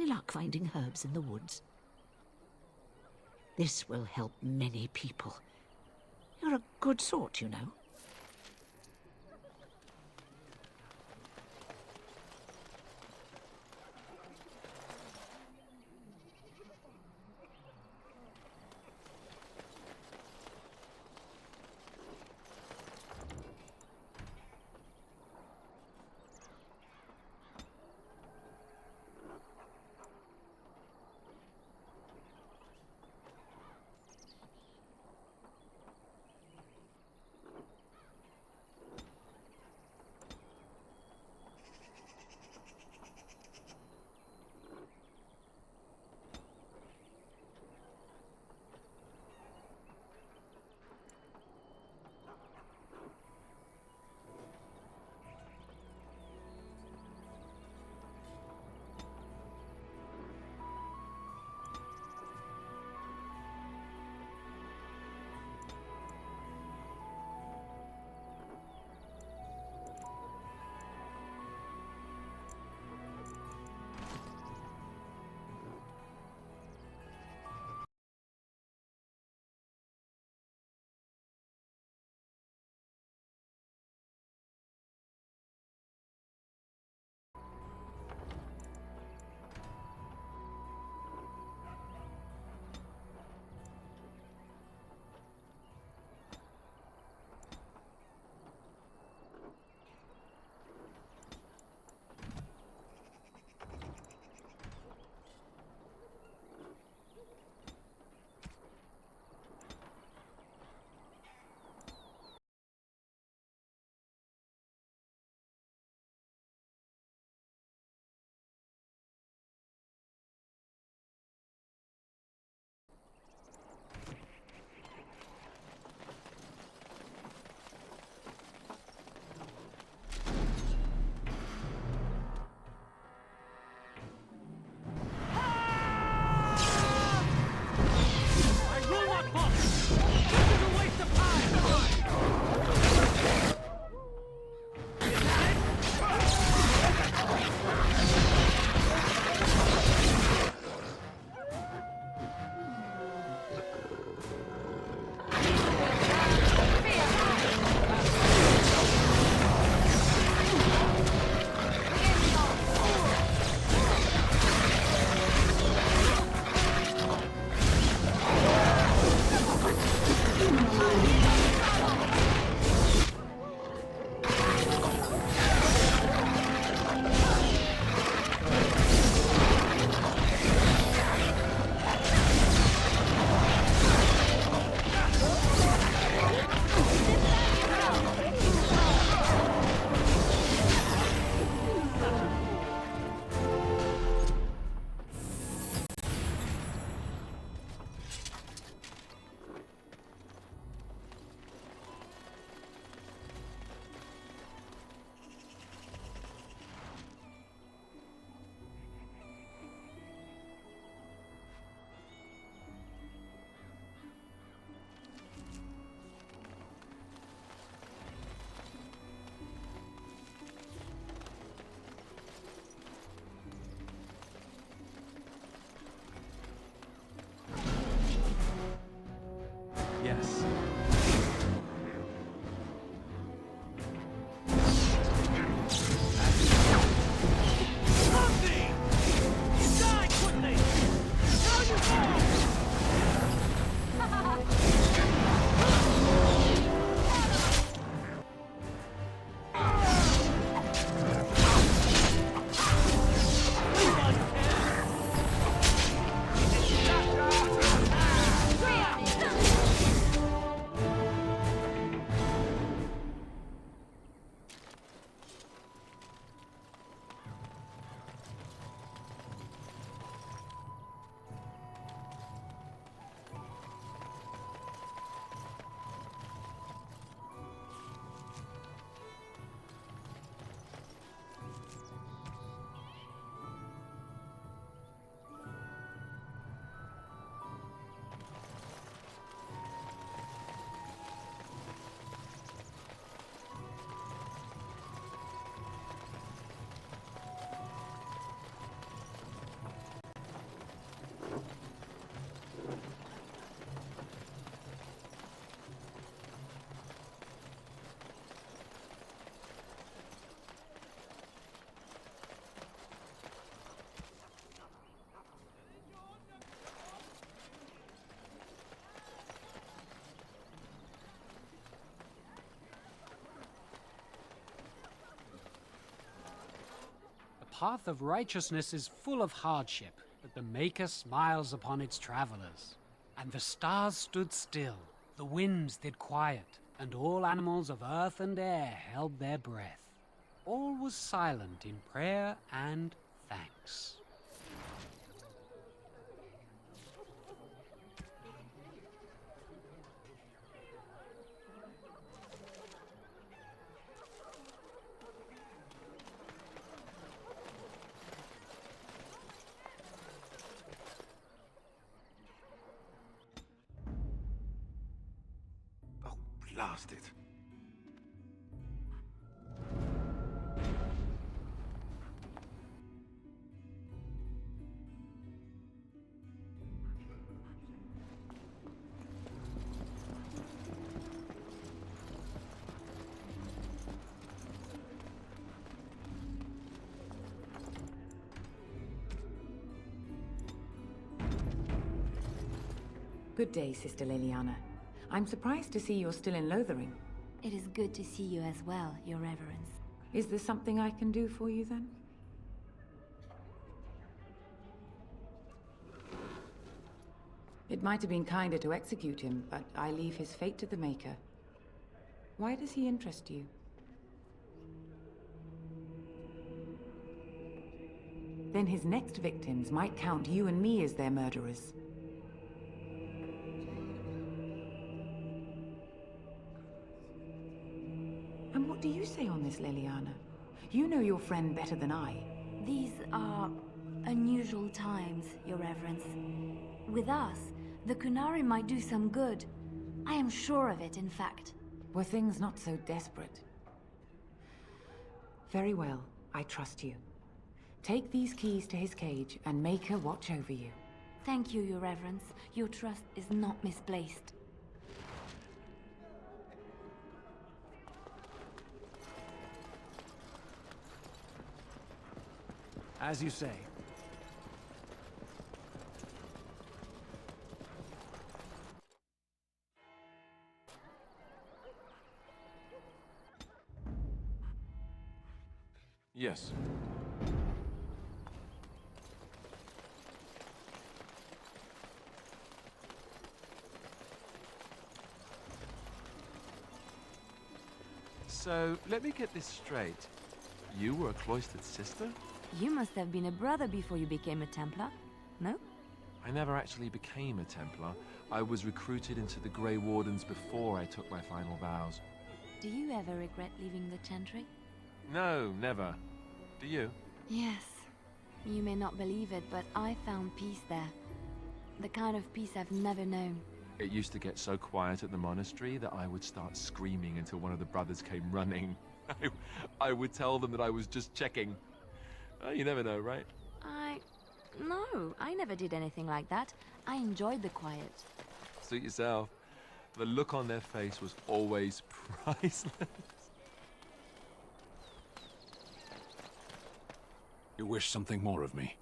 any luck finding herbs in the woods? This will help many people. You're a good sort, you know. path of righteousness is full of hardship, but the Maker smiles upon its travelers. And the stars stood still, the winds did quiet, and all animals of earth and air held their breath. All was silent in prayer and thanks. Oh, blast it. Good day, Sister Liliana. I'm surprised to see you're still in Lothering. It is good to see you as well, Your Reverence. Is there something I can do for you, then? It might have been kinder to execute him, but I leave his fate to the Maker. Why does he interest you? Then his next victims might count you and me as their murderers. And what do you say on this, Liliana? You know your friend better than I. These are unusual times, Your Reverence. With us, the Kunari might do some good. I am sure of it, in fact. Were things not so desperate? Very well, I trust you. Take these keys to his cage and make her watch over you. Thank you, Your Reverence. Your trust is not misplaced. As you say. Yes. So, let me get this straight. You were a cloistered sister? You must have been a brother before you became a Templar, no? I never actually became a Templar. I was recruited into the Grey Wardens before I took my final vows. Do you ever regret leaving the Chantry? No, never. Do you? Yes. You may not believe it, but I found peace there. The kind of peace I've never known. It used to get so quiet at the monastery that I would start screaming until one of the brothers came running. I would tell them that I was just checking. You never know, right? No, I never did anything like that. I enjoyed the quiet. Suit yourself. The look on their face was always priceless. You wish something more of me?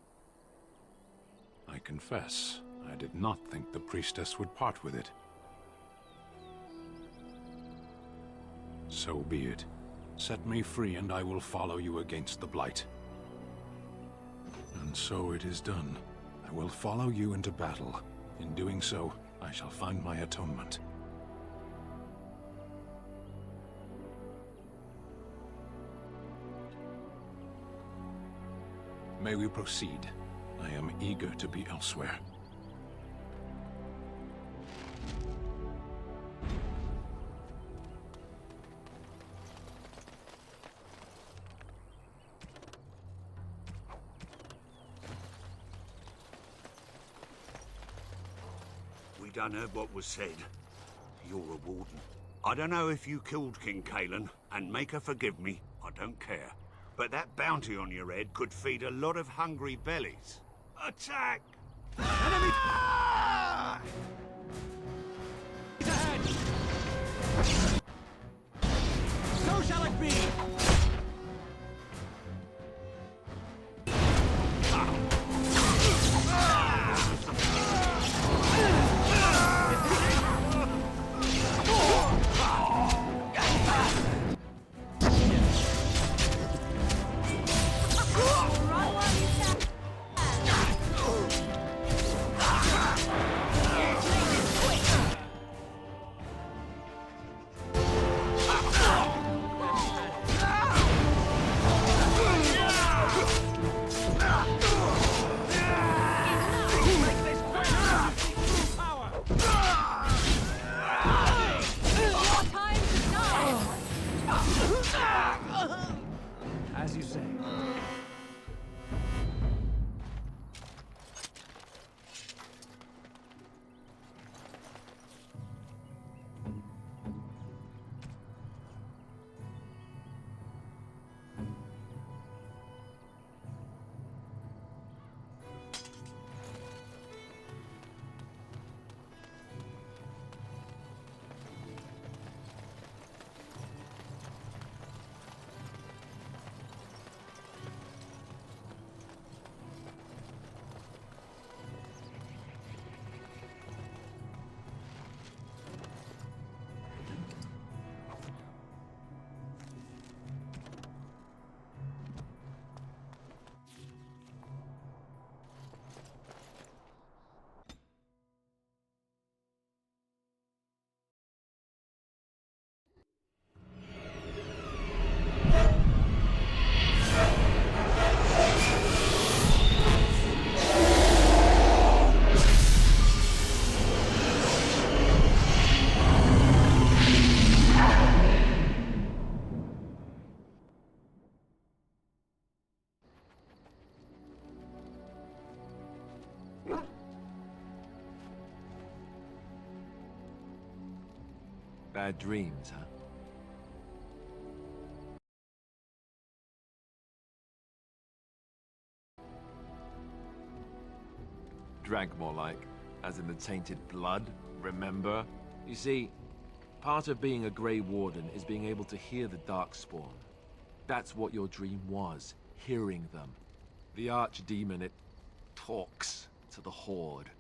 I confess, I did not think the priestess would part with it. So be it. Set me free and I will follow you against the Blight. And so it is done. I will follow you into battle. In doing so, I shall find my atonement. May we proceed? I am eager to be elsewhere. We done heard what was said. You're a warden. I don't know if you killed King Kalen, and make her forgive me, I don't care. But that bounty on your head could feed a lot of hungry bellies. Attack! Enemy! So shall it be! Bad dreams, huh? Drank more like, as in the tainted blood, remember? You see, part of being a Grey Warden is being able to hear the Darkspawn. That's what your dream was, hearing them. The Archdemon, it talks to the Horde,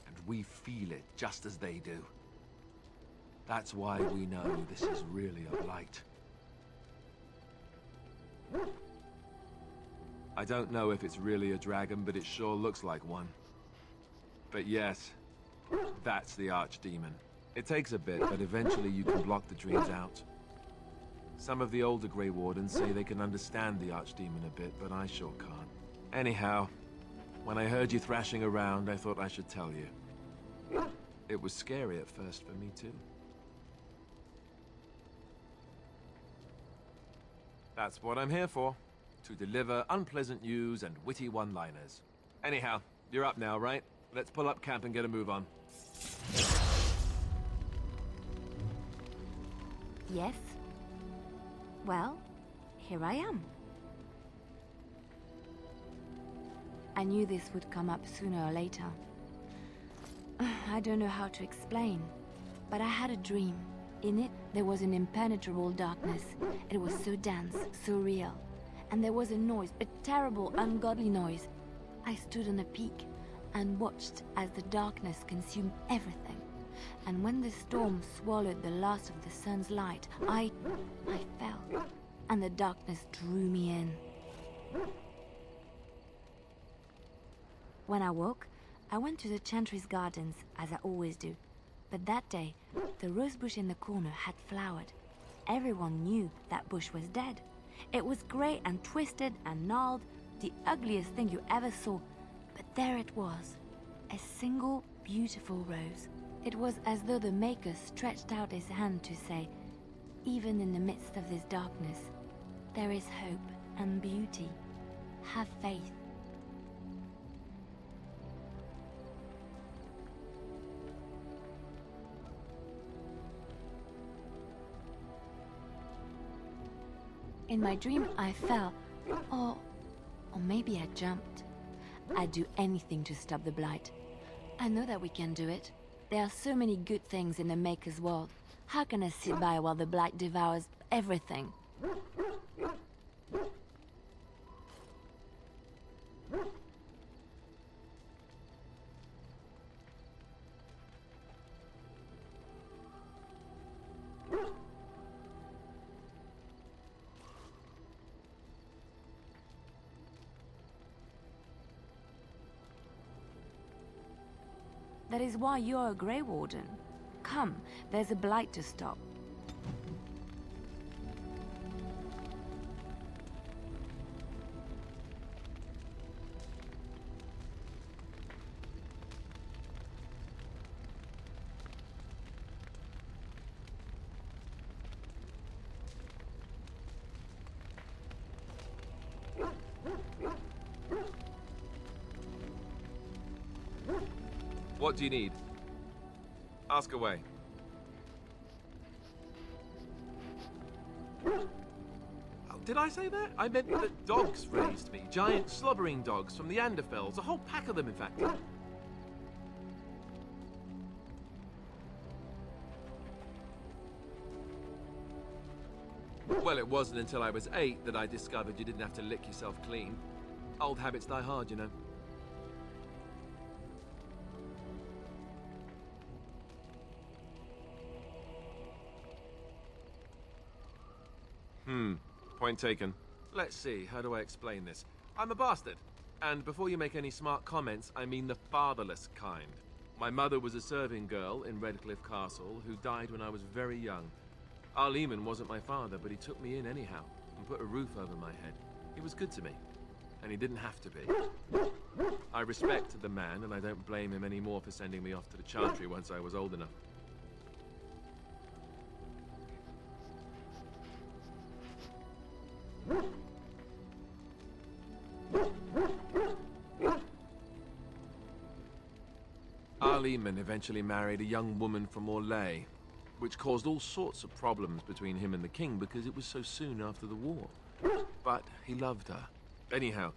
and we feel it just as they do. That's why we know this is really a blight. I don't know if it's really a dragon, but it sure looks like one. But yes, that's the Archdemon. It takes a bit, but eventually you can block the dreams out. Some of the older Grey Wardens say they can understand the Archdemon a bit, but I sure can't. Anyhow, when I heard you thrashing around, I thought I should tell you. It was scary at first for me too. That's what I'm here for. To deliver unpleasant news and witty one-liners. Anyhow, you're up now, right? Let's pull up camp and get a move on. Yes? Well, here I am. I knew this would come up sooner or later. I don't know how to explain, but I had a dream. In it, there was an impenetrable darkness. It was so dense, so real. And there was a noise, a terrible, ungodly noise. I stood on a peak and watched as the darkness consumed everything. And when the storm swallowed the last of the sun's light, I fell, and the darkness drew me in. When I woke, I went to the Chantry's gardens, as I always do. But that day, the rose bush in the corner had flowered. Everyone knew that bush was dead. It was grey and twisted and gnarled, the ugliest thing you ever saw. But there it was, a single beautiful rose. It was as though the Maker stretched out his hand to say, even in the midst of this darkness, there is hope and beauty. Have faith. In my dream, I fell, or maybe I jumped. I'd do anything to stop the blight. I know that we can do it. There are so many good things in the Maker's world. How can I sit by while the blight devours everything? That is why you're a Grey Warden. Come, there's a blight to stop. What do you need? Ask away. Oh, did I say that? I meant that dogs raised me. Giant slobbering dogs from the Anderfells. A whole pack of them, in fact. Well, it wasn't until I was 8 that I discovered you didn't have to lick yourself clean. Old habits die hard, you know. Point taken. Let's see, how do I explain this? I'm a bastard. And before you make any smart comments, I mean the fatherless kind. My mother was a serving girl in Redcliffe Castle who died when I was very young. Arleman wasn't my father, but he took me in anyhow and put a roof over my head. He was good to me, and he didn't have to be. I respect the man, and I don't blame him anymore for sending me off to the Chantry once I was old enough. Arleman eventually married a young woman from Orlais. which caused all sorts of problems between him and the king because it was so soon after the war. But he loved her. Anyhow,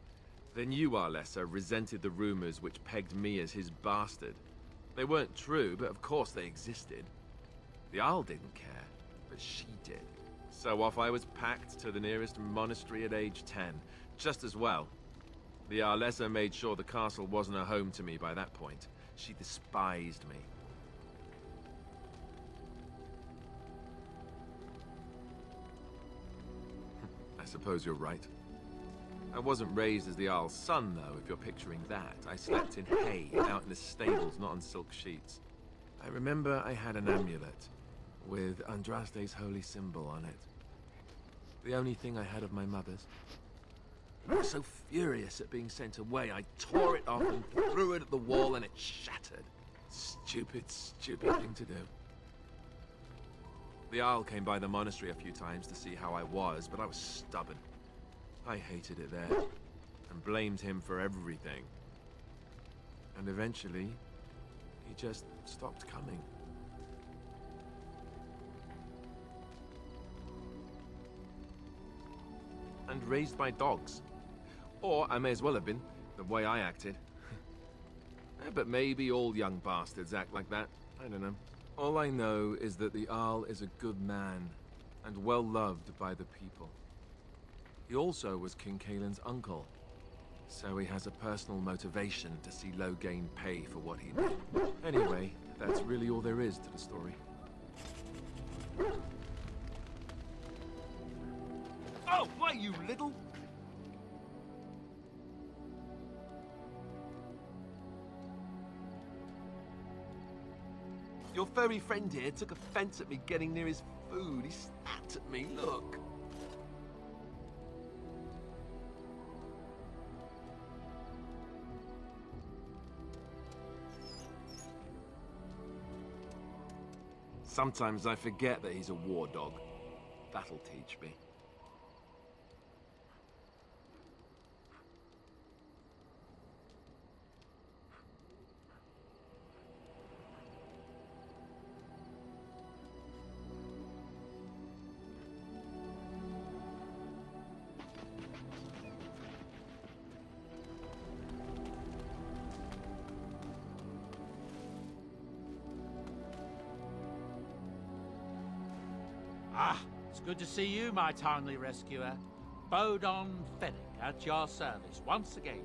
the new Arlessa resented the rumors which pegged me as his bastard. They weren't true, but of course they existed. The Arl didn't care, but she did. So off I was packed to the nearest monastery at age 10, just as well. The Arlessa made sure the castle wasn't a home to me by that point. She despised me. I suppose you're right. I wasn't raised as the Arl's son, though, if you're picturing that. I slept in hay, out in the stables, not on silk sheets. I remember I had an amulet with Andraste's holy symbol on it. The only thing I had of my mother's. I was so furious at being sent away, I tore it off and threw it at the wall and it shattered. Stupid, stupid thing to do. The Arl came by the monastery a few times to see how I was, but I was stubborn. I hated it there, and blamed him for everything. And eventually, he just stopped coming. And raised my dogs. Or I may as well have been, the way I acted. But maybe all young bastards act like that. I don't know. All I know is that the Arl is a good man, and well loved by the people. He also was King Kaelin's uncle, so he has a personal motivation to see Loghain pay for what he did. Anyway, that's really all there is to the story. Oh, why, you little... Your furry friend here took offense at me getting near his food. He snapped at me, look. Sometimes I forget that he's a war dog. That'll teach me. Ah, it's good to see you, my timely rescuer. Bodon Fennec at your service once again.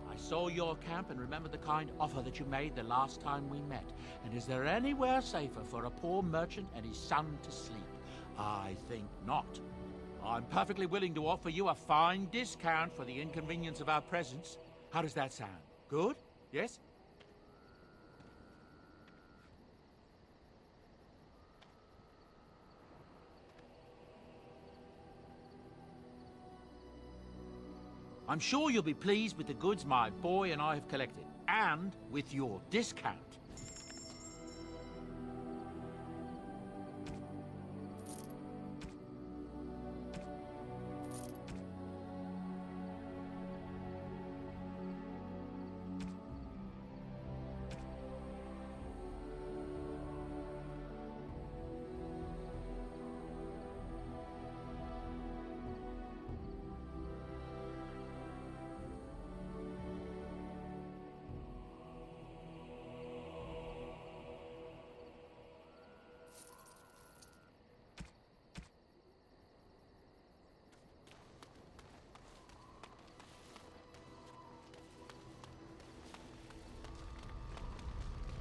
I saw your camp and remember the kind offer that you made the last time we met. And is there anywhere safer for a poor merchant and his son to sleep? I think not. I'm perfectly willing to offer you a fine discount for the inconvenience of our presence. How does that sound? Good? Yes? I'm sure you'll be pleased with the goods my boy and I have collected, and with your discount.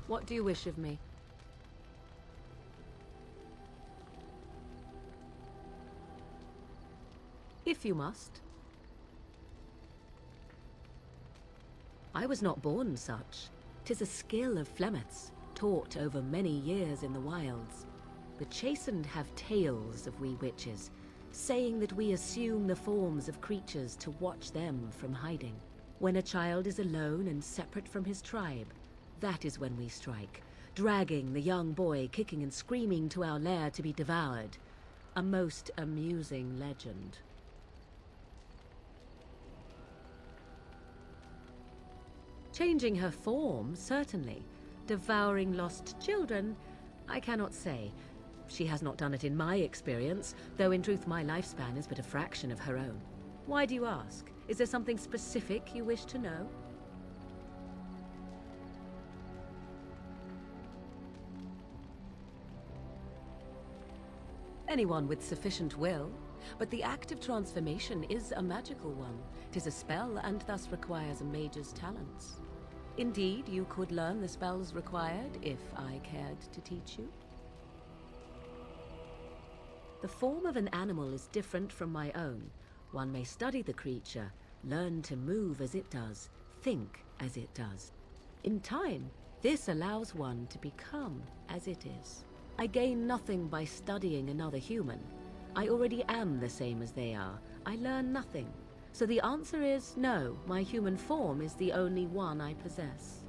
What do you wish of me? If you must. I was not born such. 'Tis a skill of Flemeth's, taught over many years in the wilds. The chastened have tales of we witches, saying that we assume the forms of creatures to watch them from hiding. When a child is alone and separate from his tribe, that is when we strike, dragging the young boy kicking and screaming to our lair to be devoured. A most amusing legend. Changing her form, certainly. Devouring lost children, I cannot say. She has not done it in my experience, though in truth my lifespan is but a fraction of her own. Why do you ask? Is there something specific you wish to know? Anyone with sufficient will, but the act of transformation is a magical one. 'Tis a spell and thus requires a mage's talents. Indeed, you could learn the spells required if I cared to teach you. The form of an animal is different from my own. One may study the creature, learn to move as it does, think as it does. In time, this allows one to become as it is. I gain nothing by studying another human. I already am the same as they are. I learn nothing. So the answer is no, my human form is the only one I possess.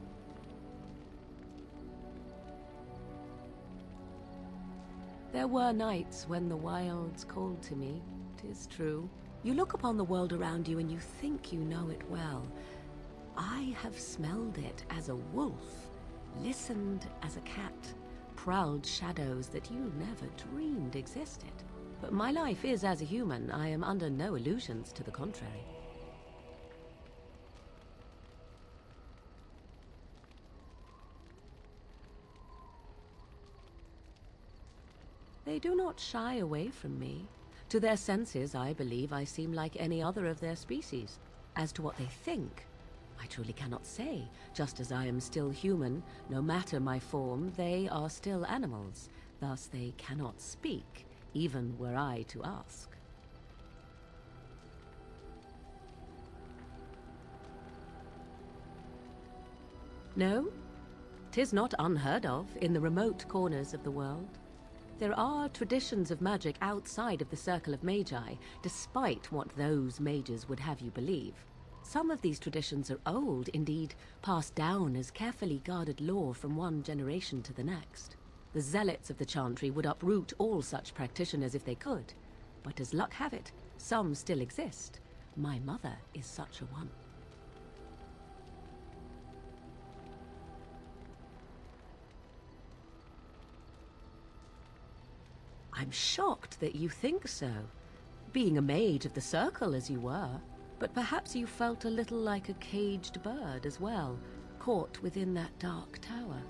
There were nights when the wilds called to me, 'tis true. You look upon the world around you and you think you know it well. I have smelled it as a wolf, listened as a cat, prowled shadows that you never dreamed existed. But my life is as a human. I am under no illusions to the contrary. They do not shy away from me. To their senses, I believe I seem like any other of their species. As to what they think, I truly cannot say. Just as I am still human, no matter my form, they are still animals. Thus they cannot speak, even were I to ask. No, 'tis not unheard of in the remote corners of the world. There are traditions of magic outside of the circle of magi, despite what those mages would have you believe. Some of these traditions are old, indeed, passed down as carefully guarded lore from one generation to the next. The zealots of the chantry would uproot all such practitioners if they could. But as luck have it, some still exist. My mother is such a one. I'm shocked that you think so, being a mage of the circle as you were. But perhaps you felt a little like a caged bird as well, caught within that dark tower.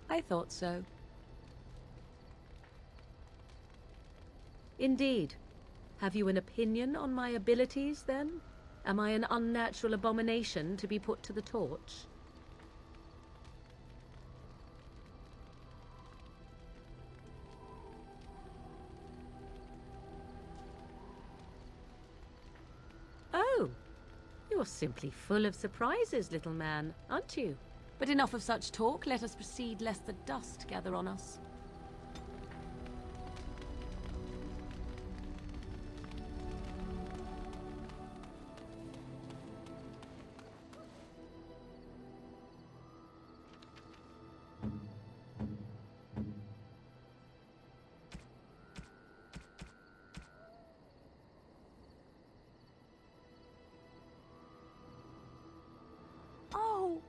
I thought so. Indeed. Have you an opinion on my abilities, then? Am I an unnatural abomination to be put to the torch? Oh, you're simply full of surprises, little man, aren't you? But enough of such talk. Let us proceed, lest the dust gather on us.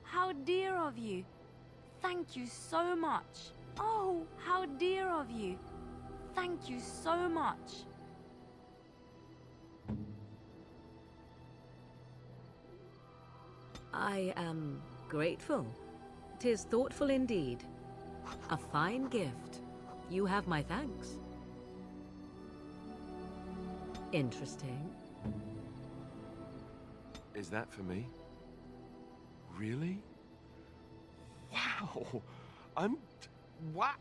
How dear of you. Thank you so much. Oh, how dear of you. Thank you so much. I am grateful. 'Tis thoughtful indeed. A fine gift. You have my thanks. Interesting. Is that for me? Really? Wow! What?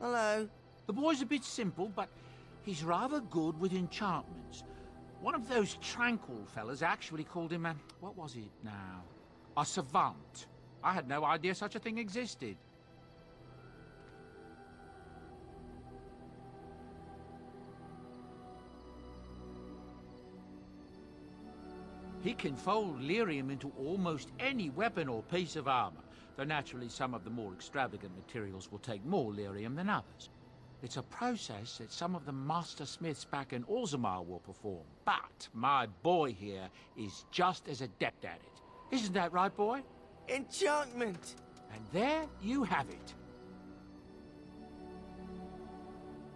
Hello. The boy's a bit simple, but he's rather good with enchantments. One of those tranquil fellas actually called him a... what was it now? A savant. I had no idea such a thing existed. He can fold lyrium into almost any weapon or piece of armor. though naturally some of the more extravagant materials will take more lyrium than others. It's a process that some of the master smiths back in Orzammar will perform, but my boy here is just as adept at it. Isn't that right, boy? Enchantment! And there you have it.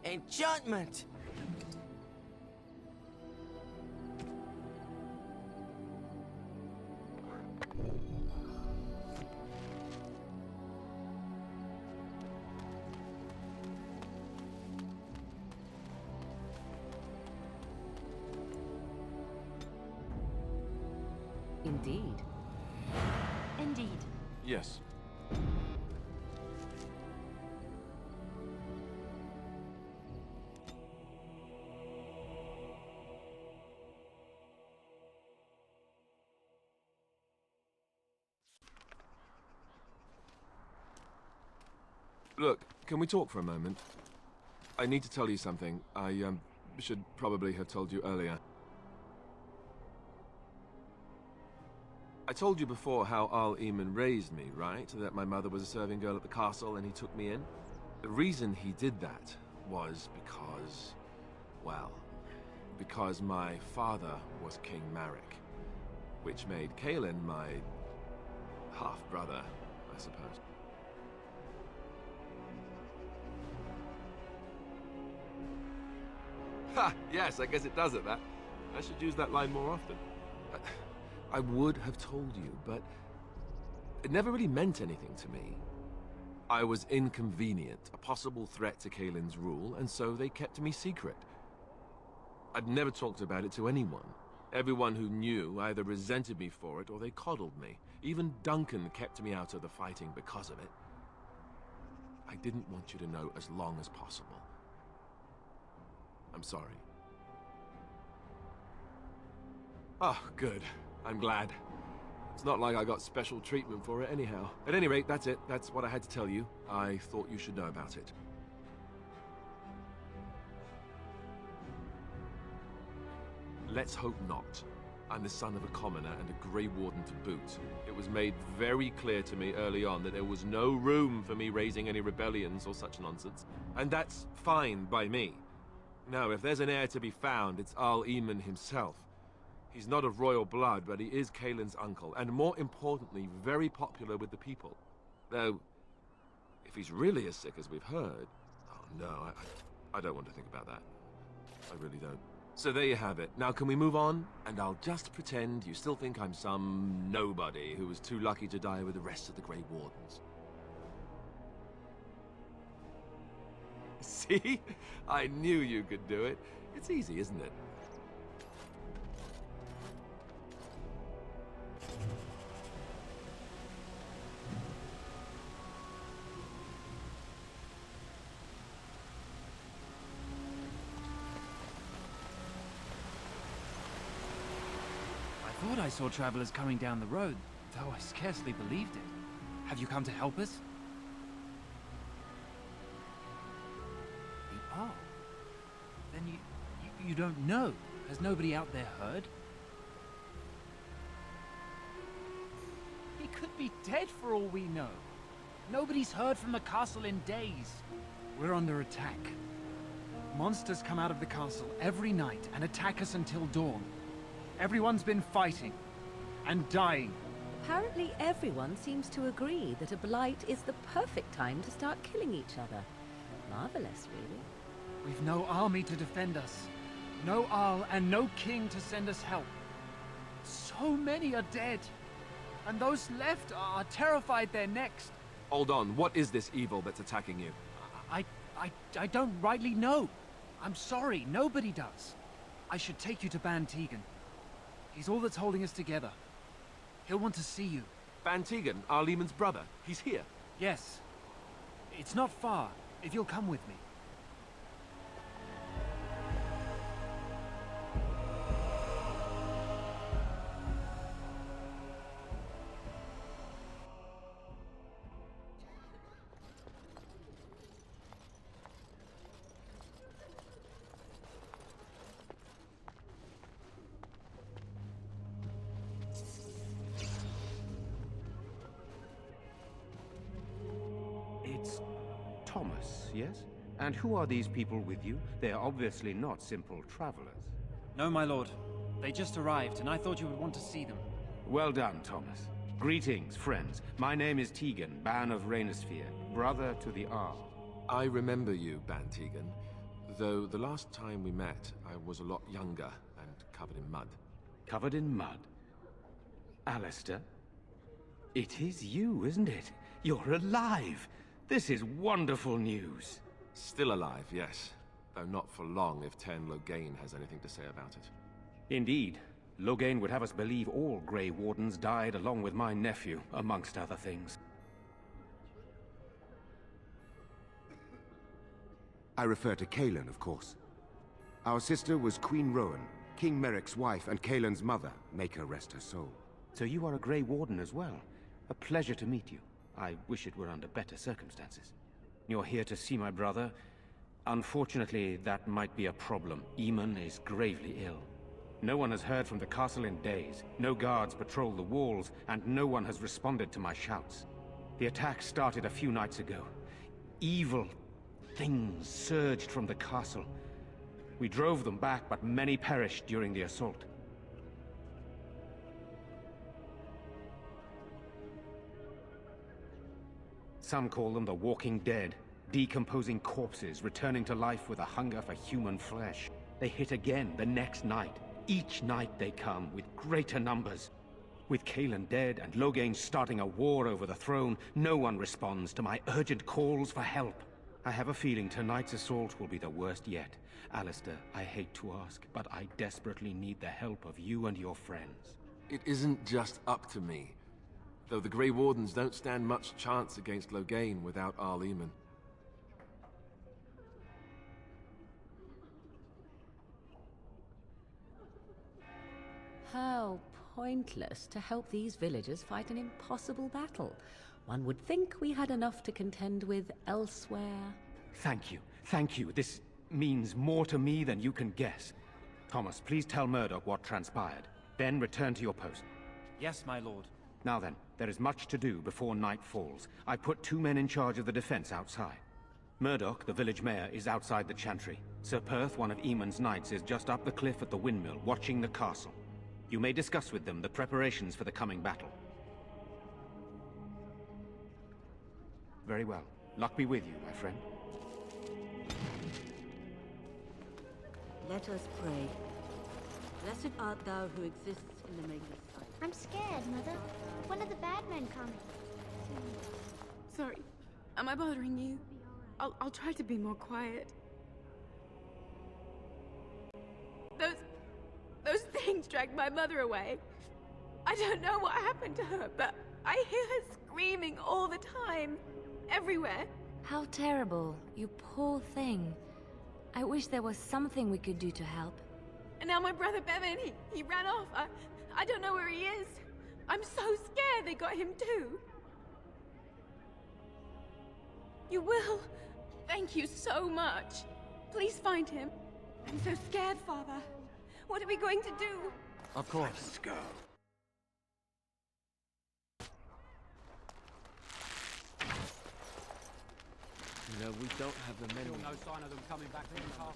Enchantment! Indeed. Indeed. Yes. Look, can we talk for a moment? I need to tell you something. I, should probably have told you earlier. I told you before how Al Eamon raised me, right? That my mother was a serving girl at the castle and he took me in? The reason he did that was because... well, because my father was King Marek, which made Kaelin my half-brother, I suppose. Ha! Yes, I guess it does at that. I should use that line more often. I would have told you, but it never really meant anything to me. I was inconvenient, a possible threat to Kaelin's rule, and so they kept me secret. I'd never talked about it to anyone. Everyone who knew either resented me for it or they coddled me. Even Duncan kept me out of the fighting because of it. I didn't want you to know as long as possible. I'm sorry. Oh, good. I'm glad. It's not like I got special treatment for it anyhow. At any rate, that's it. That's what I had to tell you. I thought you should know about it. Let's hope not. I'm the son of a commoner and a Grey Warden to boot. It was made very clear to me early on that there was no room for me raising any rebellions or such nonsense. And that's fine by me. No, if there's an heir to be found, it's Al Eamon himself. He's not of royal blood, but he is Kaelin's uncle, and more importantly, very popular with the people. Though, if he's really as sick as we've heard... oh no, I don't want to think about that. I really don't. So there you have it. Now can we move on? And I'll just pretend you still think I'm some nobody who was too lucky to die with the rest of the Grey Wardens. See? I knew you could do it. It's easy, isn't it? I thought I saw travelers coming down the road, though I scarcely believed it. Have you come to help us? The Arl? Then you don't know? Has nobody out there heard? He could be dead for all we know. Nobody's heard from the castle in days. We're under attack. Monsters come out of the castle every night and attack us until dawn. Everyone's been fighting and dying. Apparently everyone seems to agree that a blight is the perfect time to start killing each other. Marvelous, really. We've no army to defend us. No Arl and no king to send us help. So many are dead. And those left are terrified they're next. Hold on, what is this evil that's attacking you? I don't rightly know. I'm sorry, nobody does. I should take you to Ban Tegan. He's all that's holding us together. He'll want to see you. Ban Tegan, Al Eamon's brother. He's here. Yes. It's not far, if you'll come with me. Thomas, yes? And who are these people with you? They are obviously not simple travelers. No, my lord. They just arrived, and I thought you would want to see them. Well done, Thomas. Greetings, friends. My name is Tegan, Ban of Rainersphere, brother to the Arl. I remember you, Ban Tegan, though the last time we met, I was a lot younger and covered in mud. Covered in mud? Alistair? It is you, isn't it? You're alive! This is wonderful news. Still alive, yes. Though not for long if Ten Loghain has anything to say about it. Indeed. Loghain would have us believe all Grey Wardens died along with my nephew, amongst other things. I refer to Cailan, of course. Our sister was Queen Rowan, King Merrick's wife and Cailan's mother. Make her rest her soul. So you are a Grey Warden as well. A pleasure to meet you. I wish it were under better circumstances. You're here to see my brother. Unfortunately, that might be a problem. Eamon is gravely ill. No one has heard from the castle in days. No guards patrol the walls, and no one has responded to my shouts. The attack started a few nights ago. Evil things surged from the castle. We drove them back, but many perished during the assault. Some call them the Walking Dead, decomposing corpses returning to life with a hunger for human flesh. They hit again the next night. Each night they come with greater numbers. With Cailan dead and Loghain starting a war over the throne, no one responds to my urgent calls for help. I have a feeling tonight's assault will be the worst yet. Alistair, I hate to ask, but I desperately need the help of you and your friends. It isn't just up to me. Though the Grey Wardens don't stand much chance against Loghain without Arl Eamon. How pointless to help these villagers fight an impossible battle. One would think we had enough to contend with elsewhere. Thank you. Thank you. This means more to me than you can guess. Thomas, please tell Murdoch what transpired. Then return to your post. Yes, my lord. Now then, there is much to do before night falls. I put 2 men in charge of the defense outside. Murdoch, the village mayor, is outside the chantry. Sir Perth, one of Eamon's knights, is just up the cliff at the windmill, watching the castle. You may discuss with them the preparations for the coming battle. Very well. Luck be with you, my friend. Let us pray. Blessed art thou who exists in the Maker's sight. I'm scared, Mother. One of the bad men coming. Sorry. Am I bothering you? I'll try to be more quiet. Those things dragged my mother away. I don't know what happened to her, but I hear her screaming all the time. Everywhere. How terrible. You poor thing. I wish there was something we could do to help. And now my brother Bevan, he ran off. I don't know where he is. I'm so scared they got him too. You will? Thank you so much. Please find him. I'm so scared, Father. What are we going to do? Of course. Let's go. You know, we don't have the men. Still no sign of them coming back from the castle.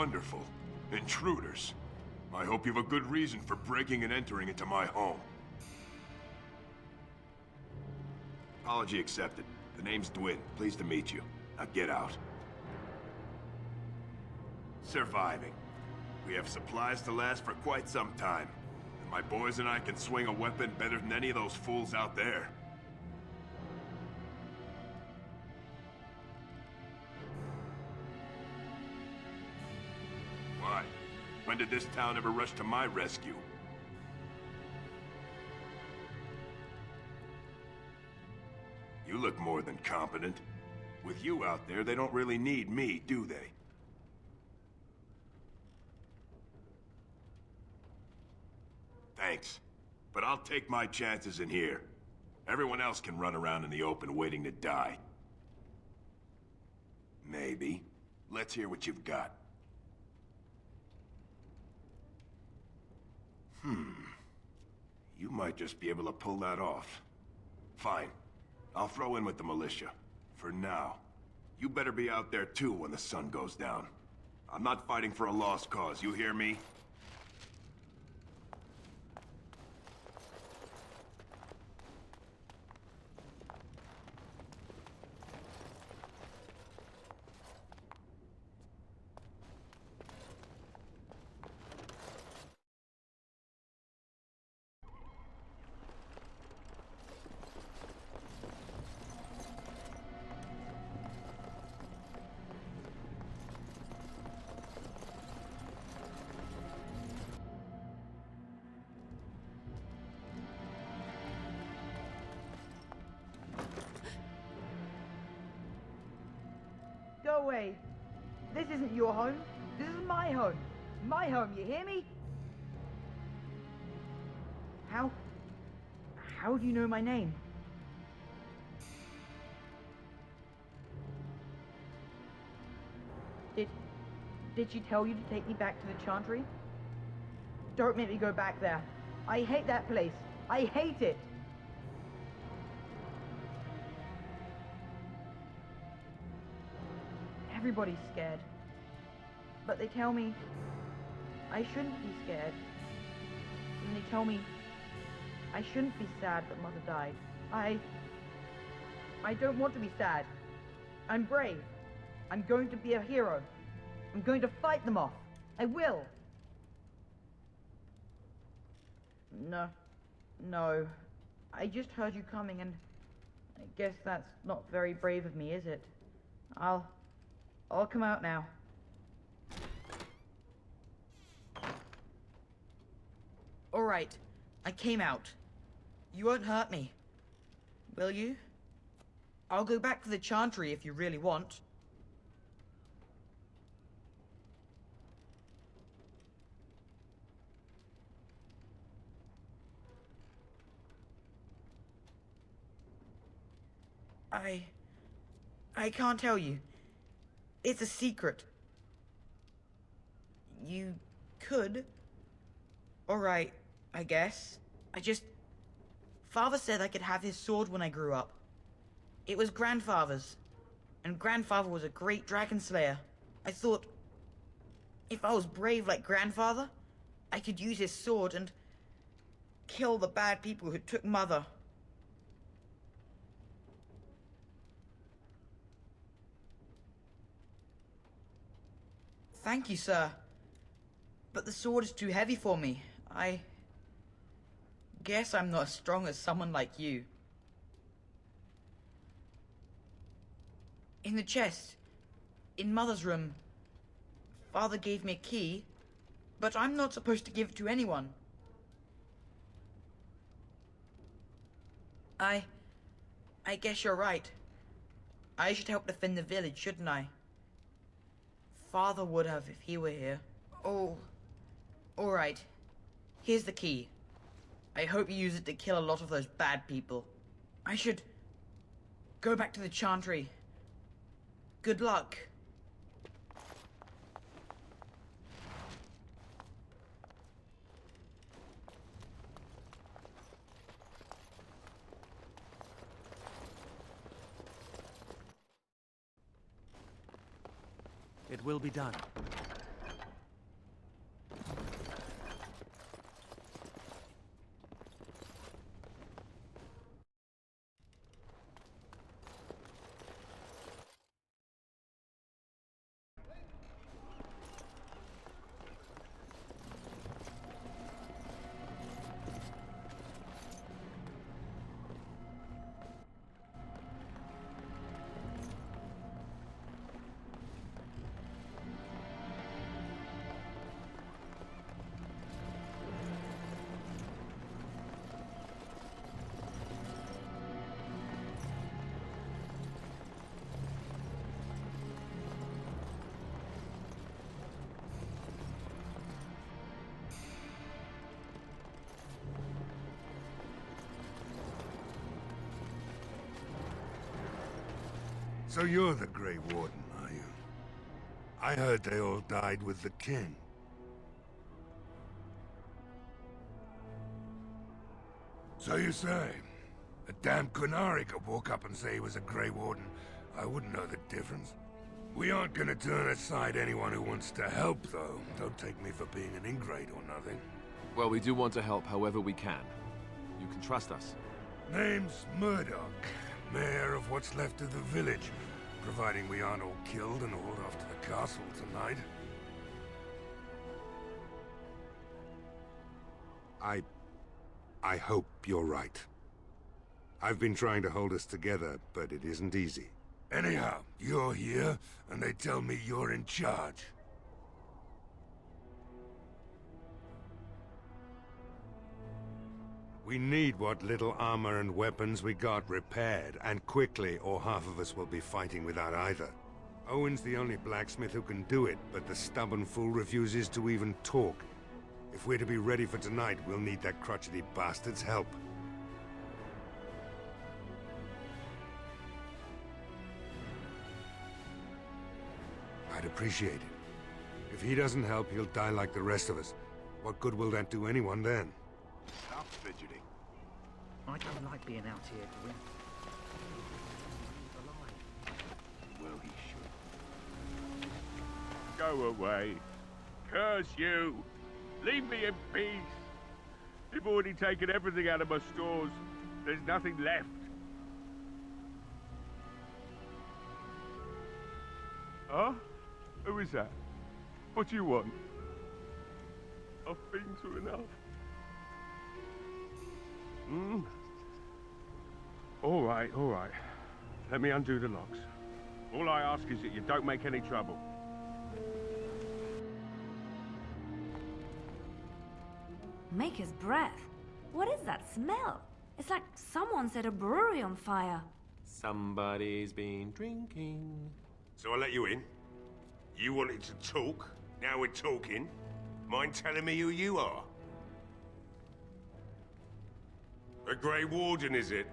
Wonderful. Intruders. I hope you have a good reason for breaking and entering into my home. Apology accepted. The name's Dwin. Pleased to meet you. Now get out. Surviving. We have supplies to last for quite some time. And my boys and I can swing a weapon better than any of those fools out there. Why? When did this town ever rush to my rescue? You look more than competent. With you out there, they don't really need me, do they? Thanks. But I'll take my chances in here. Everyone else can run around in the open waiting to die. Maybe. Let's hear what you've got. You might just be able to pull that off. Fine. I'll throw in with the militia. For now. You better be out there too when the sun goes down. I'm not fighting for a lost cause, you hear me? Go away. This isn't your home. This is my home. My home, you hear me? How do you know my name? Did she tell you to take me back to the Chantry? Don't make me go back there. I hate that place. I hate it. Everybody's scared. But they tell me I shouldn't be scared. And they tell me I shouldn't be sad that Mother died. I don't want to be sad. I'm brave. I'm going to be a hero. I'm going to fight them off. I will. No. I just heard you coming and I guess that's not very brave of me, is it? I'll come out now. All right. I came out. You won't hurt me. Will you? I'll go back to the Chantry if you really want. I can't tell you. It's a secret. You could. Alright, I guess. Father said I could have his sword when I grew up. It was Grandfather's. And Grandfather was a great dragon slayer. I thought, if I was brave like Grandfather, I could use his sword and kill the bad people who took Mother. Thank you, sir. But the sword is too heavy for me. I guess I'm not as strong as someone like you. In the chest, in Mother's room, Father gave me a key, but I'm not supposed to give it to anyone. I guess you're right. I should help defend the village, shouldn't I? Father would have if he were here. Oh, alright. Here's the key. I hope you use it to kill a lot of those bad people. I should go back to the Chantry. Good luck. It will be done. So you're the Grey Warden, are you? I heard they all died with the king. So you say? A damn Qunari could walk up and say he was a Grey Warden. I wouldn't know the difference. We aren't gonna turn aside anyone who wants to help, though. Don't take me for being an ingrate or nothing. Well, we do want to help however we can. You can trust us. Name's Murdoch, mayor of what's left of the village, providing we aren't all killed and hauled off to the castle tonight. I hope you're right. I've been trying to hold us together, but it isn't easy. Anyhow, you're here, and they tell me you're in charge. We need what little armor and weapons we got repaired, and quickly, or half of us will be fighting without either. Owen's the only blacksmith who can do it, but the stubborn fool refuses to even talk. If we're to be ready for tonight, we'll need that crotchety bastard's help. I'd appreciate it. If he doesn't help, he'll die like the rest of us. What good will that do anyone then? Stop fidgeting. I don't like being out here, Gwen. Well, he should. Go away. Curse you. Leave me in peace. You've already taken everything out of my stores. There's nothing left. Huh? Who is that? What do you want? I've been through enough. All right, all right. Let me undo the locks. All I ask is that you don't make any trouble. Maker's breath. What is that smell? It's like someone set a brewery on fire. Somebody's been drinking. So I let you in. You wanted to talk. Now we're talking. Mind telling me who you are? A Grey Warden, is it?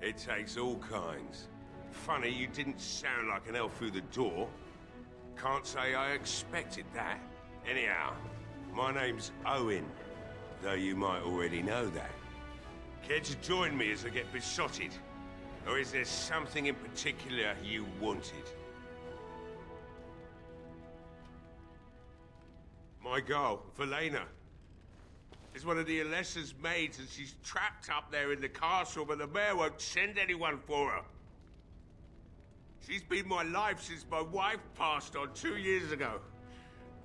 It takes all kinds. Funny, you didn't sound like an elf through the door. Can't say I expected that. Anyhow, my name's Owen, though you might already know that. Care to join me as I get besotted? Or is there something in particular you wanted? My girl, Velena, is one of the Alessa's maids, and she's trapped up there in the castle, but the mayor won't send anyone for her. She's been my life since my wife passed on 2 years ago.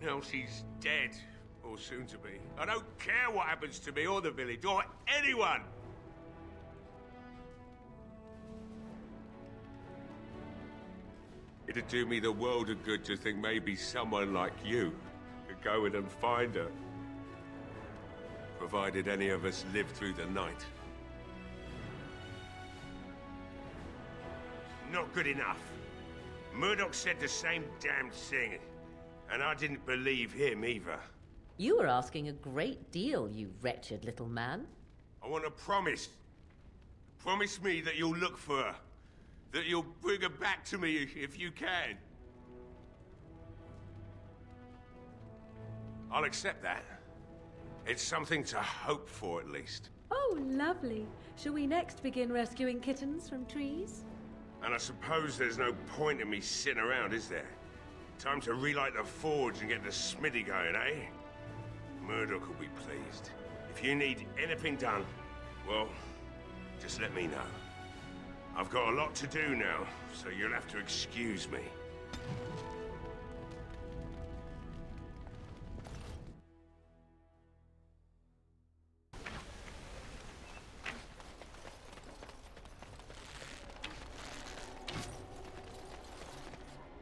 Now she's dead, or soon to be. I don't care what happens to me or the village, or anyone! It'd do me the world of good to think maybe someone like you could go in and find her. Provided any of us live through the night. Not good enough. Murdoch said the same damn thing, and I didn't believe him either. You were asking a great deal, you wretched little man. I want a promise. Promise me that you'll look for her. That you'll bring her back to me if you can. I'll accept that. It's something to hope for, at least. Oh, lovely. Shall we next begin rescuing kittens from trees? And I suppose there's no point in me sitting around, is there? Time to relight the forge and get the smithy going, eh? Murdoch will be pleased. If you need anything done, well, just let me know. I've got a lot to do now, so you'll have to excuse me.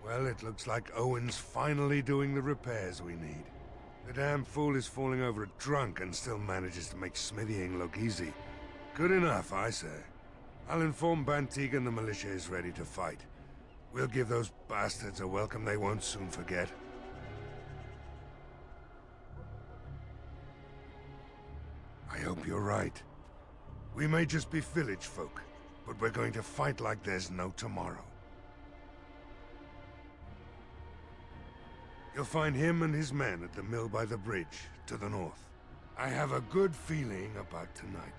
Well, it looks like Owen's finally doing the repairs we need. The damn fool is falling over drunk and still manages to make smithying look easy. Good enough, I say. I'll inform Bantigan the militia is ready to fight. We'll give those bastards a welcome they won't soon forget. I hope you're right. We may just be village folk, but we're going to fight like there's no tomorrow. You'll find him and his men at the mill by the bridge, to the north. I have a good feeling about tonight.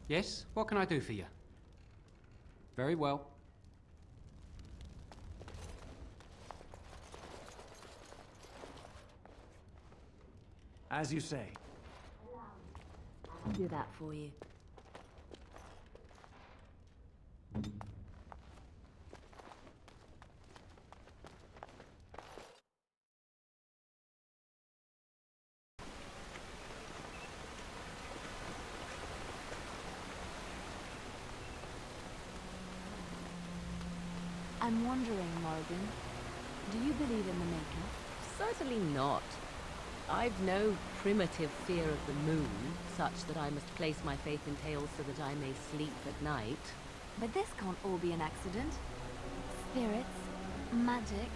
Yes? What can I do for you? Very well. As you say. I'll do that for you. I'm wondering, Morgan, do you believe in the Maker? Certainly not. I've no primitive fear of the moon, such that I must place my faith in tales so that I may sleep at night. But this can't all be an accident. Spirits, magic,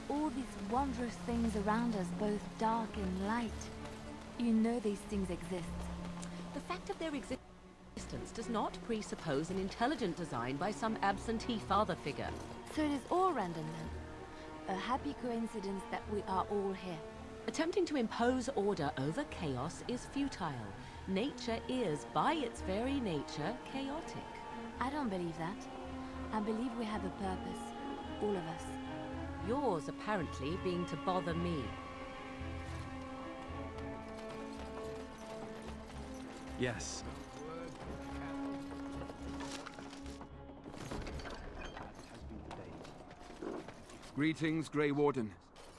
all these wondrous things around us, both dark and light. You know these things exist. The fact of their existence does not presuppose an intelligent design by some absentee father figure. So it is all random then. A happy coincidence that we are all here. Attempting to impose order over chaos is futile. Nature is, by its very nature, chaotic. I don't believe that. I believe we have a purpose. All of us. Yours, apparently, being to bother me. Yes. Greetings, Grey Warden.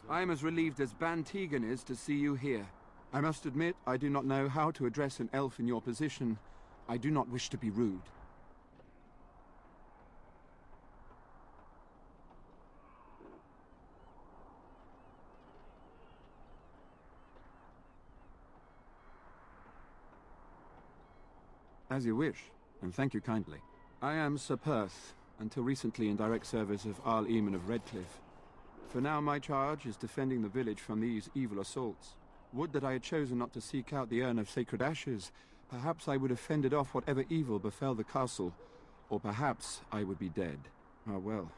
I am as relieved as Ban Tegan is to see you here. I must admit, I do not know how to address an elf in your position. I do not wish to be rude. As you wish, and thank you kindly. I am Sir Perth, until recently in direct service of Arl Eamon of Redcliffe. For now, my charge is defending the village from these evil assaults. Would that I had chosen not to seek out the urn of sacred ashes. Perhaps I would have fended off whatever evil befell the castle, or perhaps I would be dead. Ah well,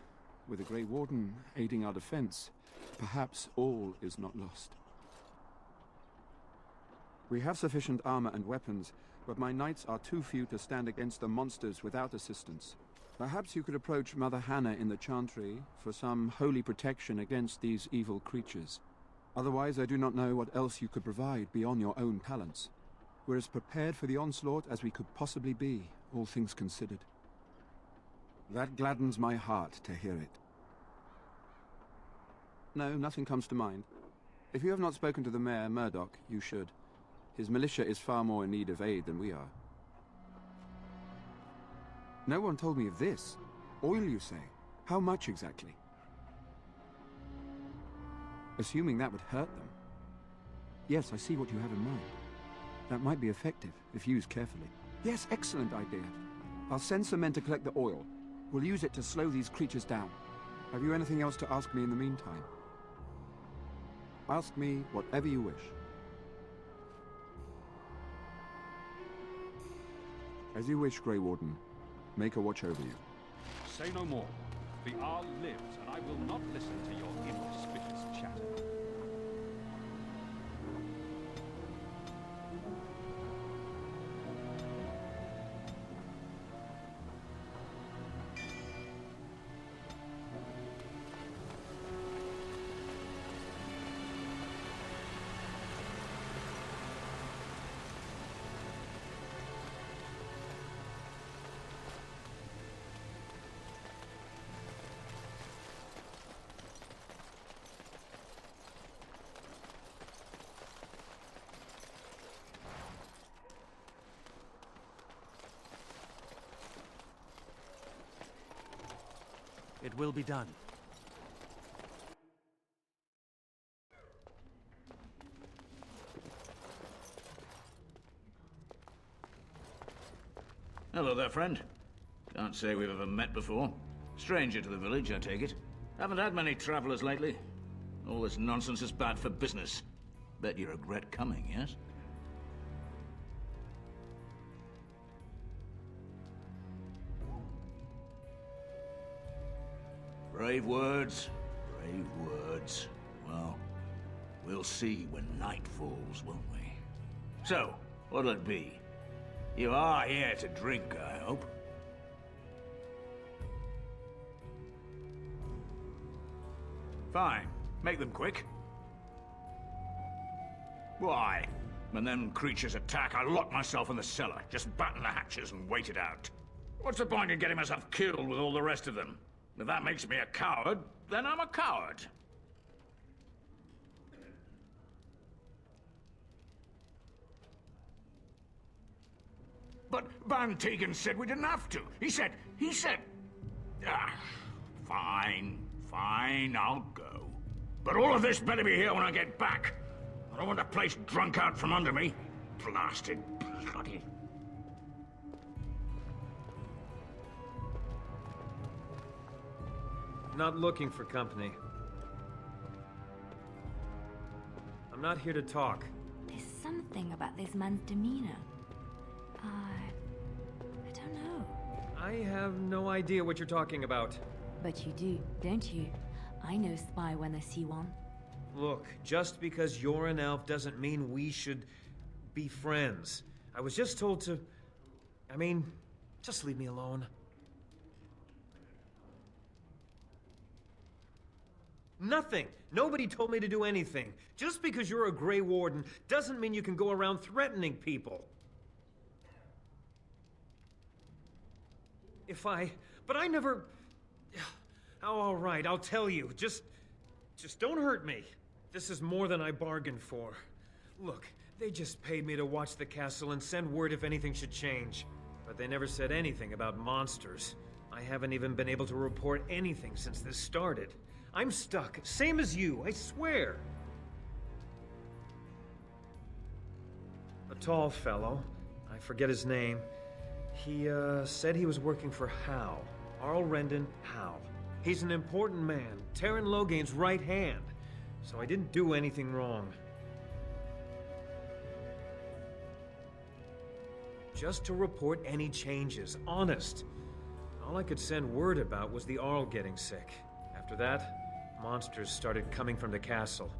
with the Grey Warden aiding our defense, perhaps all is not lost. We have sufficient armor and weapons, but my knights are too few to stand against the monsters without assistance. Perhaps you could approach Mother Hannah in the Chantry for some holy protection against these evil creatures. Otherwise, I do not know what else you could provide beyond your own talents. We're as prepared for the onslaught as we could possibly be, all things considered. That gladdens my heart to hear it. No, nothing comes to mind. If you have not spoken to the Mayor, Murdoch, you should. His militia is far more in need of aid than we are. No one told me of this. Oil, you say? How much exactly? Assuming that would hurt them. Yes, I see what you have in mind. That might be effective, if used carefully. Yes, excellent idea. I'll send some men to collect the oil. We'll use it to slow these creatures down. Have you anything else to ask me in the meantime? Ask me whatever you wish. As you wish, Grey Warden. Make a watch over you. Say no more. The Arl lives, and I will not listen to your inauspicious chatter. It will be done. Hello there, friend. Can't say we've ever met before. Stranger to the village, I take it. Haven't had many travelers lately. All this nonsense is bad for business. Bet you regret coming, yes? Brave words, brave words. Well, we'll see when night falls, won't we? So, what'll it be? You are here to drink, I hope. Fine. Make them quick. Why? When them creatures attack, I lock myself in the cellar. Just batten the hatches and wait it out. What's the point in getting myself killed with all the rest of them? If that makes me a coward, then I'm a coward. But Van Tegan said we didn't have to. He said... Ah, fine, I'll go. But all of this better be here when I get back. I don't want the place drunk out from under me. Blasted bloody... Not looking for company. I'm not here to talk. There's something about this man's demeanor. I don't know. I have no idea what you're talking about. But you do, don't you? I know spy when I see one. Look, just because you're an elf doesn't mean we should be friends. I was just told to... I mean, just leave me alone. Nothing! Nobody told me to do anything. Just because you're a Grey Warden doesn't mean you can go around threatening people. But I never... Oh, all right, I'll tell you. Just don't hurt me. This is more than I bargained for. Look, they just paid me to watch the castle and send word if anything should change. But they never said anything about monsters. I haven't even been able to report anything since this started. I'm stuck, same as you, I swear. A tall fellow, I forget his name. He, said he was working for Hal. Arl Rendon Hal. He's an important man, Terran Loghain's right hand. So I didn't do anything wrong. Just to report any changes, honest. All I could send word about was the Arl getting sick. After that, monsters started coming from the castle.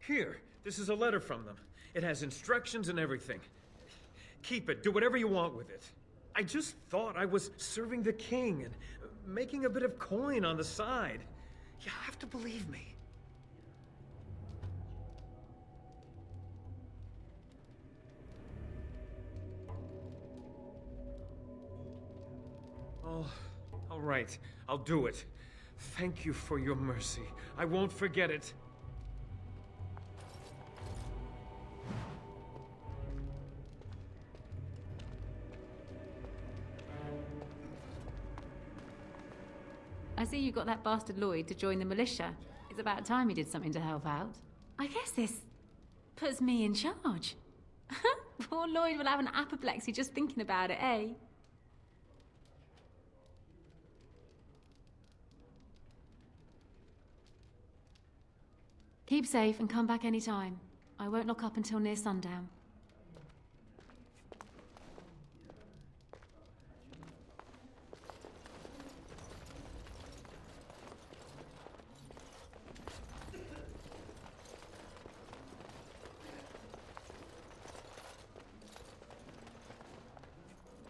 Here, this is a letter from them. It has instructions and everything. Keep it, do whatever you want with it. I just thought I was serving the king and making a bit of coin on the side. You have to believe me. Oh, all right, I'll do it. Thank you for your mercy. I won't forget it. I see you got that bastard Lloyd to join the militia. It's about time he did something to help out. I guess this puts me in charge. Poor Lloyd will have an apoplexy just thinking about it, eh? Keep safe and come back anytime. I won't lock up until near sundown.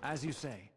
As you say.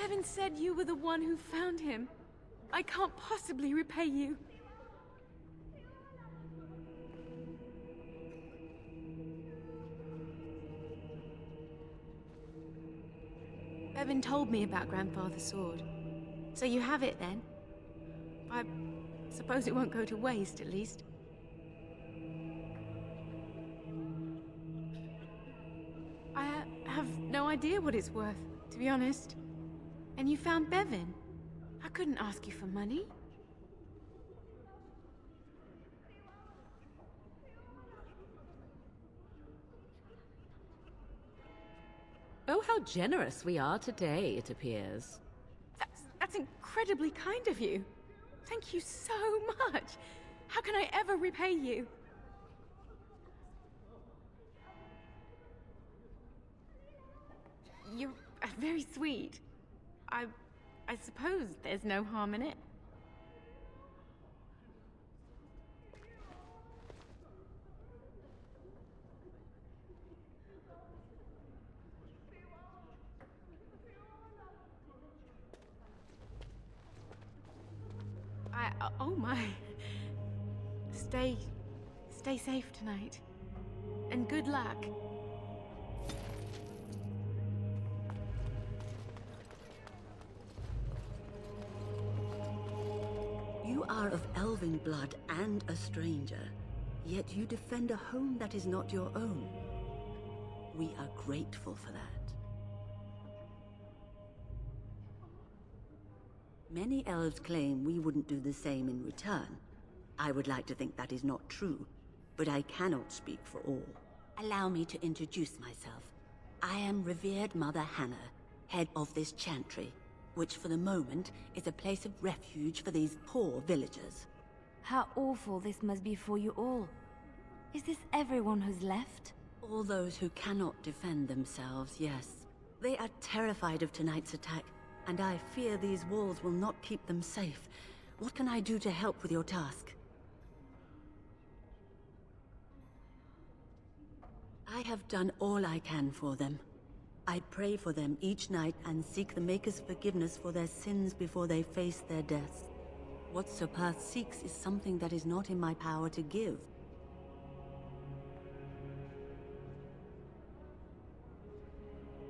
Bevan said you were the one who found him. I can't possibly repay you. Bevan told me about Grandfather's sword. So you have it then? I suppose it won't go to waste, at least. I have no idea what it's worth, to be honest. And you found Bevan? I couldn't ask you for money. Oh, how generous we are today, it appears. That's incredibly kind of you. Thank you so much. How can I ever repay you? You're very sweet. I suppose there's no harm in it. Oh my. Stay safe tonight. And good luck. You are of elven blood and a stranger, yet you defend a home that is not your own. We are grateful for that. Many elves claim we wouldn't do the same in return. I would like to think that is not true, but I cannot speak for all. Allow me to introduce myself. I am revered Mother Hannah, head of this chantry, which for the moment is a place of refuge for these poor villagers. How awful this must be for you all. Is this everyone who's left? All those who cannot defend themselves, yes. They are terrified of tonight's attack, and I fear these walls will not keep them safe. What can I do to help with your task? I have done all I can for them. I pray for them each night and seek the Maker's forgiveness for their sins before they face their deaths. What Sir Perth seeks is something that is not in my power to give.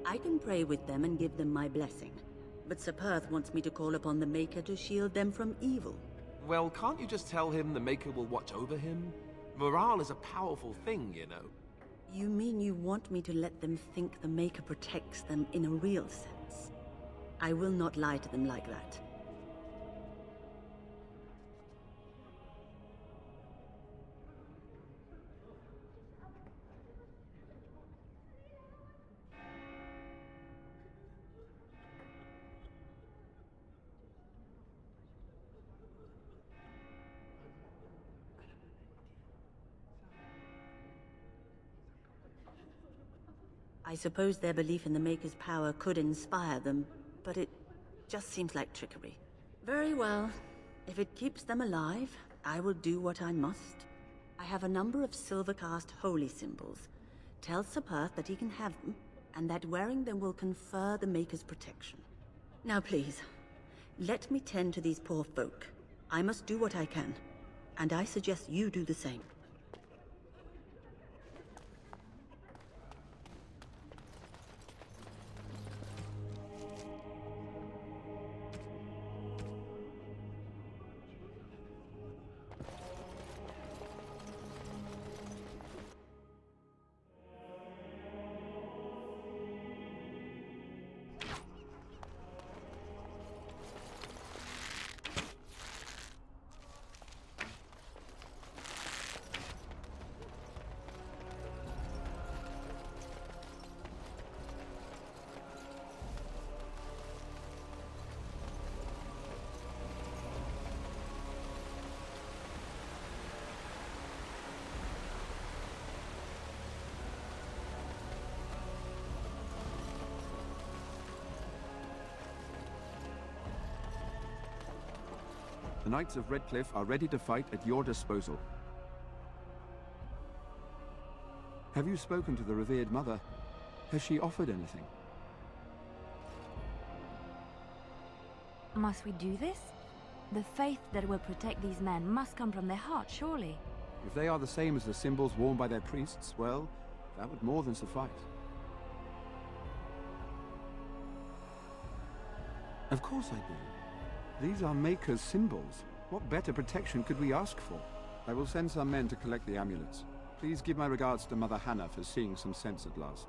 I can pray with them and give them my blessing, but Sir Perth wants me to call upon the Maker to shield them from evil. Well, can't you just tell him the Maker will watch over him? Morale is a powerful thing, you know. You mean you want me to let them think the Maker protects them in a real sense? I will not lie to them like that. I suppose their belief in the Maker's power could inspire them, but it just seems like trickery. Very well. If it keeps them alive, I will do what I must. I have a number of silver-cast holy symbols. Tell Sir Perth that he can have them, and that wearing them will confer the Maker's protection. Now please, let me tend to these poor folk. I must do what I can, and I suggest you do the same. The Knights of Redcliffe are ready to fight at your disposal. Have you spoken to the revered mother? Has she offered anything? Must we do this? The faith that will protect these men must come from their heart, surely. If they are the same as the symbols worn by their priests, well, that would more than suffice. Of course I do. These are Maker's symbols. What better protection could we ask for? I will send some men to collect the amulets. Please give my regards to Mother Hannah for seeing some sense at last.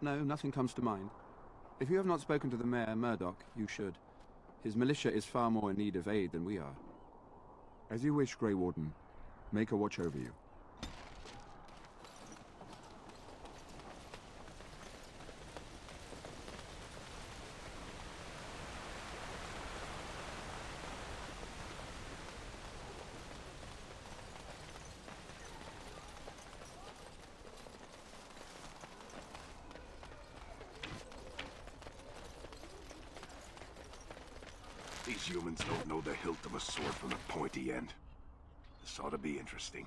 No, nothing comes to mind. If you have not spoken to the Mayor, Murdoch, you should. His militia is far more in need of aid than we are. As you wish, Grey Warden. Maker watch over you. These humans don't know the hilt of a sword from the pointy end. This ought to be interesting.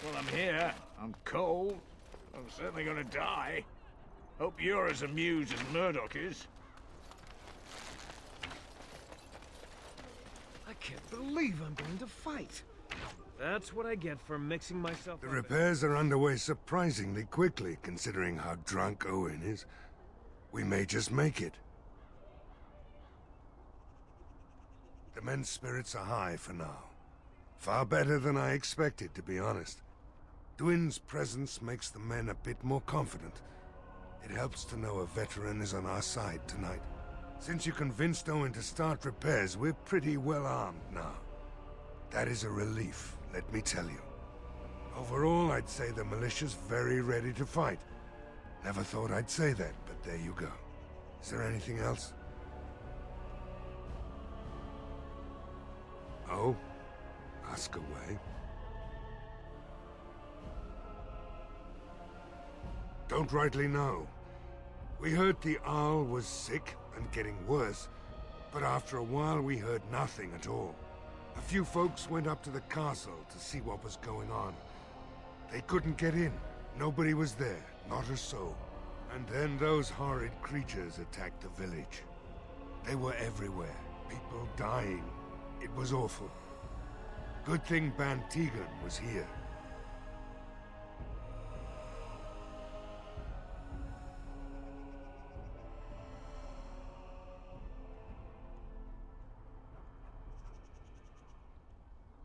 Well, I'm here. I'm cold. I'm certainly gonna die. Hope you're as amused as Murdoch is. I can't believe I'm going to fight. That's what I get for mixing myself The up. repairs are underway surprisingly quickly, considering how drunk Owen is. We may just make it. The men's spirits are high for now. Far better than I expected, to be honest. Dwin's presence makes the men a bit more confident. It helps to know a veteran is on our side tonight. Since you convinced Owen to start repairs, we're pretty well armed now. That is a relief, let me tell you. Overall, I'd say the militia's very ready to fight. Never thought I'd say that, but there you go. Is there anything else? Oh? Ask away. Don't rightly know. We heard the Owl was sick and getting worse, but after a while we heard nothing at all. A few folks went up to the castle to see what was going on. They couldn't get in. Nobody was there, not a soul. And then those horrid creatures attacked the village. They were everywhere, people dying. It was awful. Good thing Ban Tegan was here.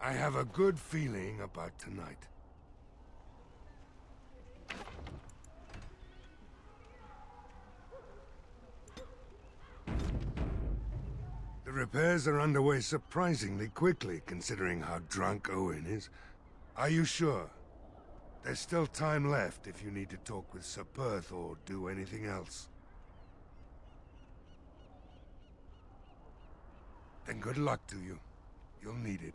I have a good feeling about tonight. The repairs are underway surprisingly quickly, considering how drunk Owen is. Are you sure? There's still time left if you need to talk with Sir Perth or do anything else. Then good luck to you. You'll need it.